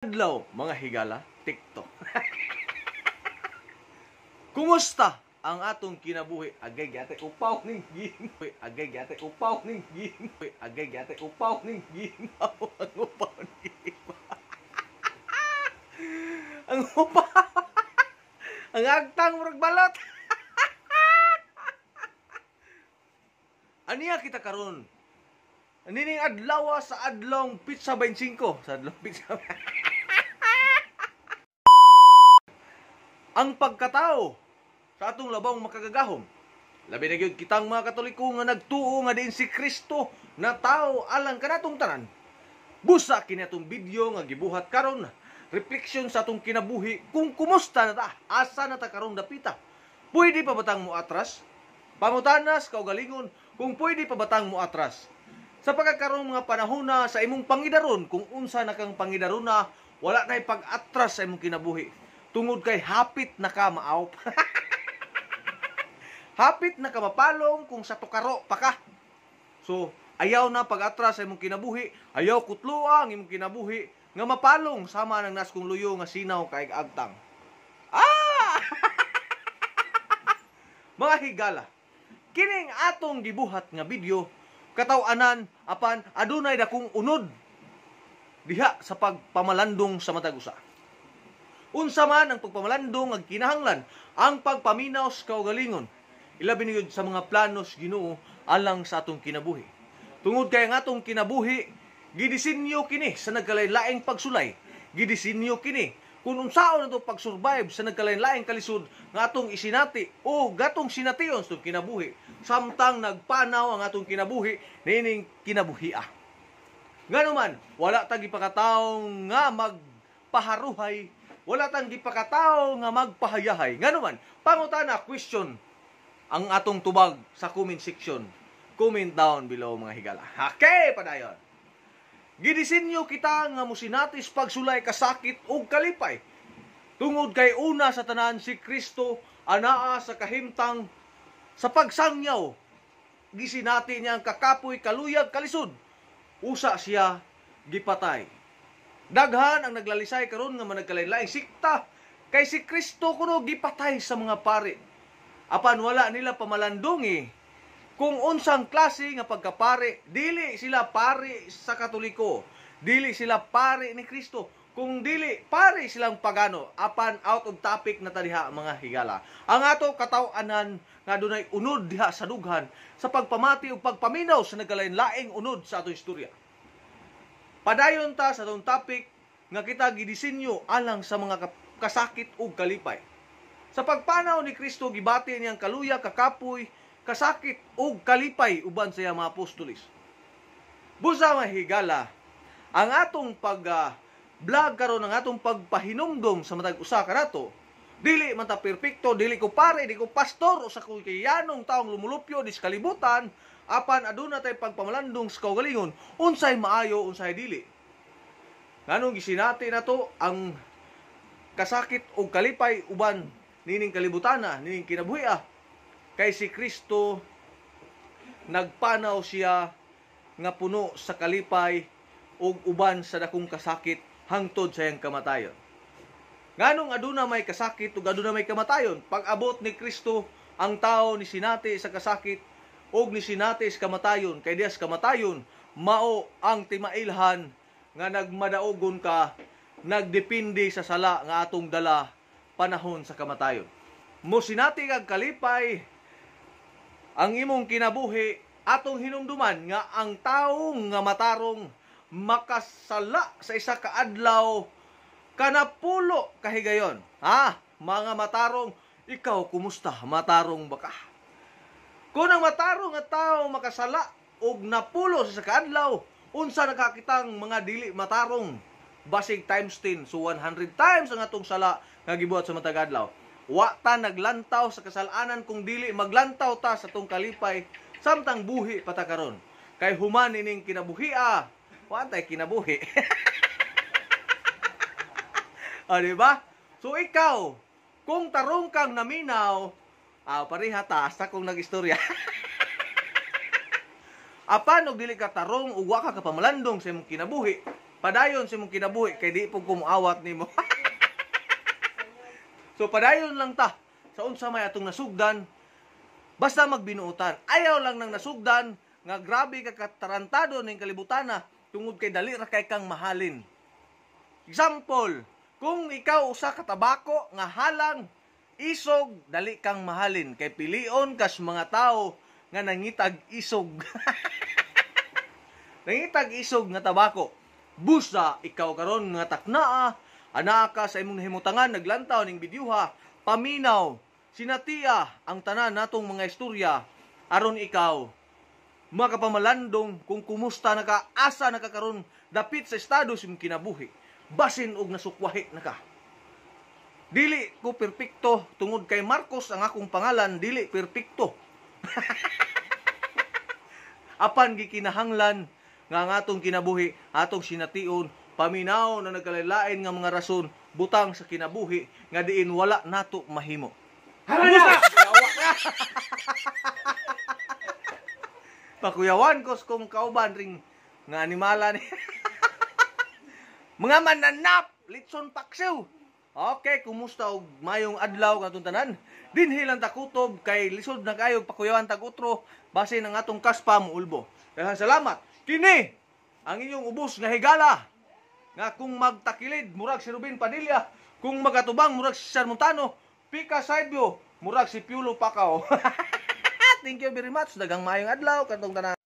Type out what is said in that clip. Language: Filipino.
Adlaw, mga higala, TikTok. Kumusta ang atong kinabuhi? Agay gyate upaw ning Ginoo. Agay gyate upaw ning Ginoo. Agay gyate upaw ning Ginoo. Ang upaw ning Ginoo. Ang upaw. Ang agtang murag balot. Aniya kita karon. Anining adlaw sa adlong pizza 25, sa adlong pizza. Ang pagkatao sa atong labang makagagahom. Labi na gyud kitang mga Katoliko nga nagtuo nga diin si Kristo na tao alang kanatong tanan. Busa kini atong video nga gibuhat karon, reflection sa atong kinabuhi kung kumusta na ta, asa na ta karong dapita. Pwede pa batang mo atras? Pangutanas kaugalingon kung pwede pa batang mo atras. Sa pagkakaroon mga panahon na sa imong pangidaron, kung unsa na kang pangidaron na, wala na'y pag-atras sa imong kinabuhi. Tungod kay hapit na ka maawp. Hapit na ka mapalong kung sa tukaro pa ka. So, ayaw na pag-atras sa imong kinabuhi, ayaw kutluwa ang imong kinabuhi, nga mapalong sama ng nas kong luyo nga sinaw kay agtang. Mga higala, kining atong gibuhat nga video, kataw-anan apan adunay dakong unod diha sa pagpamalandong sa matag usa. Unsa man ang pagpamalandong ang kinahanglan, ang pagpaminaw sa kaugalingon, ilabi na sa mga planos Ginoo alang sa atong kinabuhi. Tungod kay ang atong kinabuhi gidisenyo kini sa nagkalain-laing pagsulay, gidisenyo kini kung unsaon nato pag-survive sa nagkalain-laing kalisod nga atong isinati o gatong sination sa kinabuhi, samtang nagpanaw ang atong kinabuhi nining kinabuhia. Ngano man, wala tang gipakataw nga magpaharuhay, wala tang gipakataw nga magpahayahay. Ngano man, pangutana question ang atong tubag sa comment section. Comment down below, mga higala. Okay, padayon. Gidisenyo kita nga musinatis pagsulay kasakit ug kalipay. Tungod kay una sa tanan si Kristo anaa sa kahimtang sa pagsangyaw. Gisinati niya ang kakapoy, kaluyag, kalisod. Usa siya gipatay. Daghan ang naglalisay karon nga managkalain-laing sikta kay si Kristo kuno gipatay sa mga pari. Apan wala nila pamalandong kung unsang klase nga pagkapari. Dili sila pari sa Katoliko, dili sila pari ni Kristo, kung dili pari silang pagano. Apan out of topic na tadiha, mga higala. Ang ato kataw-anan nga dunay unod diha sa dughan sa pagpamati ug pagpaminaw sa nagkalain-laing unod sa atong istorya. Padayon ta sa atong topic nga kita gidisenyo alang sa mga kasakit ug kalipay. Sa pagpanaw ni Kristo gibati niyang kaluya, kakapoy, kasakit ug kalipay uban sa mga apostolis. Busa, mga higala, ang atong vlog karon, ang atong pagpahinumdom sa matag usa kanato, dili man ta perpekto, dili ko pare, dili ko pastor, usa ko kayanong taong lumulupyo dis kalibutan, apan aduna tay pagpamalandong sa kaugalingon, unsay maayo, unsay dili. Nganong gisinati nato ang kasakit ug kalipay uban nining kalibutana, nining kinabuhi. Kay si Kristo nagpanaw siya nga puno sa kalipay ug uban sa dakong kasakit hangtod sa iyang kamatayon. Nganong aduna may kasakit ug aduna may kamatayon? Pag-abot ni Kristo, ang tao ni sinati sa kasakit ug ni sinati sa kamatayon. Kay dias kamatayon mao ang timailhan nga nagmadaogon ka, nagdepende sa sala nga atong dala panahon sa kamatayon. Mo sinati kag kalipay ang imong kinabuhi, atong hinumduman nga ang taong nga matarong makasala sa isa ka adlaw kanapulo kahigayon. Mga matarong, ikaw kumusta? Matarong ba ka? Kung ang matarong nga tao makasala og napulo sa isa ka adlaw, unsa nakakitang mga dili matarong? Basig times 10, so 100 times ang atong sala nga gibuhat sa matag adlaw. Wa ta naglantaw sa kasalanan kung dili maglantaw ta sa tong kalipay samtang buhi pata karon. Kay human ining kinabuhia, wa tay kinabuhi. Diba? So ikaw, kung tarong kang naminaw, pareha ta sa kong nagistorya. Apan og dili ka tarong ug wa ka kapamalandong sa imong kinabuhi, padayon sa imong kinabuhi kay di po kumuawat nimo. So padayon lang ta sa unsa may atong nasugdan, basta magbinuotan. Ayaw lang nang nasugdan nga grabe ka katarantado ning kalibutana tungod kay dali ra kay kang mahalin. Example, kung ikaw usa ka tabako nga halang isog, dali kang mahalin kay pilion kas mga tao nga nangitag isog. Nangitag isog nga tabako. Busa ikaw karon nga taknaa, ana ka sa imong nahimutangan naglantaw ning bidyuha, paminaw, sinatiya ang tanan natong mga istorya aron ikaw makapamalandong kung kumusta naka, asa nakakaroon dapit sa estado sa imong kinabuhi, basin og nasukwahi na ka. Dili ko perpekto tungod kay Marcos ang akong pangalan, dili perpekto. Apan gikinahanglan nga ang atong kinabuhi, atong sination, paminaw na nagkalain nga mga rason, butang sa kinabuhi, nga diin wala nato mahimo. Hala! Pakuyawan ko kung kauban ring nga animala ni. Mga mananap, litson paksiw. Okay, kumusta og mayong adlaw katong tanan? Dinhi lang ta kutob kay lisod na kayo pakuyawan tag utro base ng atong kaspa mo ulbo. Daghang salamat. Kini ang inyong ubos nga higala nga kung magtakilid murag si Ruben Padilla, kung magatubang murag si Cesar Montano, pika side view murag si Piolo Pacao. Thank you very much. Daghang mayong adlaw katong tanan.